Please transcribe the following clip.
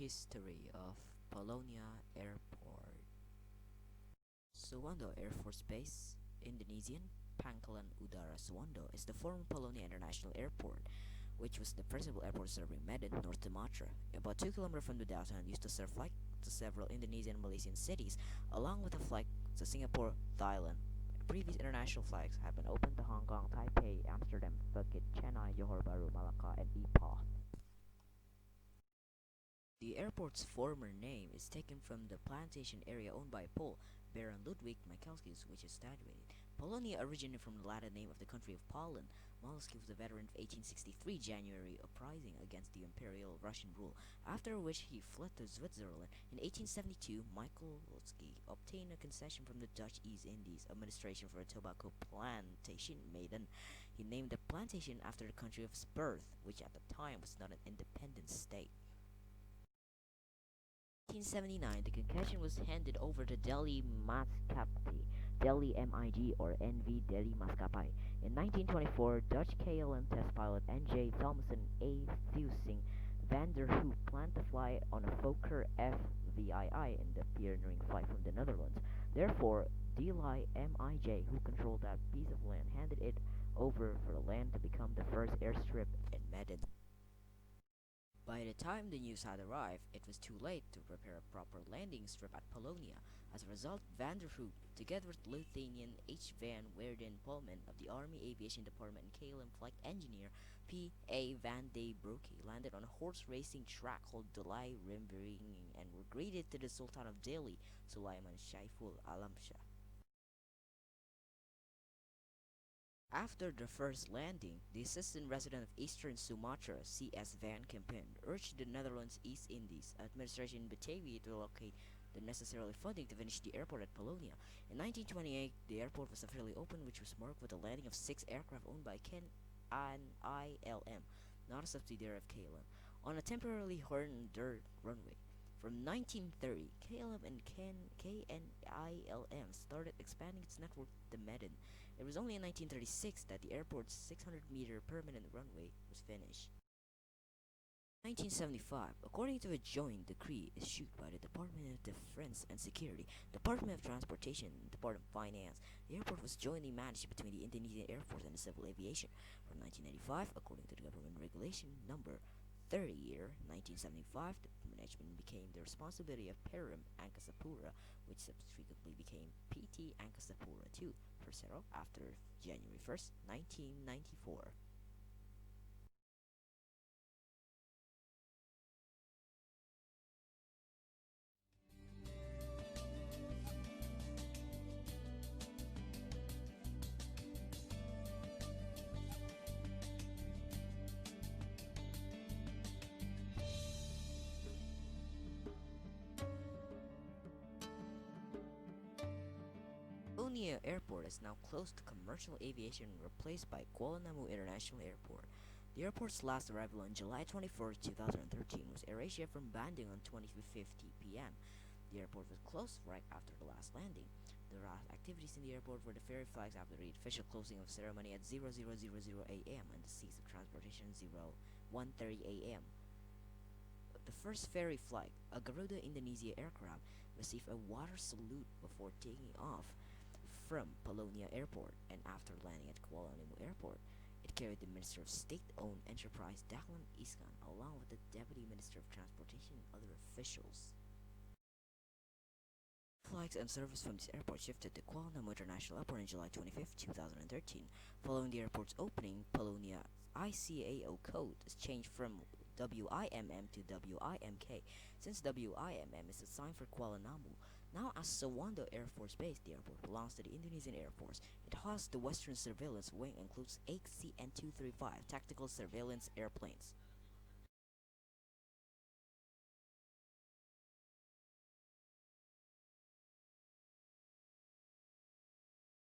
History of Polonia Airport. Soewondo Air Force Base, Indonesian, Pangkalan Udara Soewondo is the former Polonia International Airport, which was the principal airport serving Medan, North Sumatra, about 2 kilometers from the downtown, used to serve flights to several Indonesian and Malaysian cities, along with a flight to Singapore, Thailand. Previous international flights have been opened to Hong Kong, Taipei, Amsterdam, Phuket, Chennai, Johor Bahru, Malacca, and Ipoh. The airport's former name is taken from the plantation area owned by Pole, Baron Ludwig Michalskius, which is situated. Polonia originated from the Latin name of the country of Poland. Michalskius was a veteran of 1863 January uprising against the Imperial Russian rule, after which he fled to Switzerland. In 1872, Michalski obtained a concession from the Dutch East Indies Administration for a tobacco plantation in Medan. He named the plantation after the country of his birth, which at the time was not an independent state. 1879, the concession was handed over to Delhi Maskapai, Delhi MIG or NV Delhi Maskapai. In 1924, Dutch KLM test pilot N.J. Thomason A. Thusing van der Hoop planned to fly on a Fokker FVII in the pioneering flight from the Netherlands. Therefore, Delhi MIJ, who controlled that piece of land, handed it over for the land to become the first airstrip in Medan. By the time the news had arrived, it was too late to prepare a proper landing strip at Polonia. As a result, Van der Hoop, together with Lithuanian H. Van Werden Pullman of the Army Aviation Department and KLM flight engineer P. A. Van de Broeke, landed on a horse racing track called Delhi Rimbering and were greeted to the Sultan of Delhi, Sulaiman Shaiful Alam Shah. After the first landing, the assistant resident of Eastern Sumatra, C.S. Van Kempen, urged the Netherlands East Indies Administration in Batavia to allocate the necessary funding to finish the airport at Polonia. In 1928, the airport was officially opened, which was marked with the landing of 6 aircraft owned by Ken and ILM, not a subsidiary of KLM, on a temporarily hardened dirt runway. From 1930, KLM and KNILM started expanding its network to Medan. It was only in 1936 that the airport's 600-meter permanent runway was finished. 1975, according to a joint decree issued by the Department of Defense and Security, Department of Transportation, and Department of Finance, the airport was jointly managed between the Indonesian Air Force and the Civil Aviation. From 1995, according to the government regulation number 30 year 1975, the management became the responsibility of Perum Angkasapura, which subsequently became PT Angkasapura II Persero after January 1st, 1994. Polonia Airport is now closed to commercial aviation and replaced by Kuala Namu International Airport. The airport's last arrival on July 21, 2013 was AirAsia from Bandung on 20:50 p.m. The airport was closed right after the last landing. The last activities in the airport were the ferry flags after the official closing of ceremony at 0000 a.m. and the cease of transportation 0130 a.m. The first ferry flight, a Garuda Indonesia aircraft, received a water salute before taking off from Polonia Airport, and after landing at Kuala Namu Airport, it carried the Minister of State-owned enterprise Dahlan Iskan along with the Deputy Minister of Transportation and other officials. Flights and service from this airport shifted to Kuala Namu International Airport on July 25, 2013. Following the airport's opening, Polonia ICAO code is changed from WIMM to WIMK, since WIMM is a sign for Kuala Namu. Now as Soewondo Air Force Base, the airport belongs to the Indonesian Air Force. It hosts the Western Surveillance Wing and includes 8 CN-235 tactical surveillance airplanes.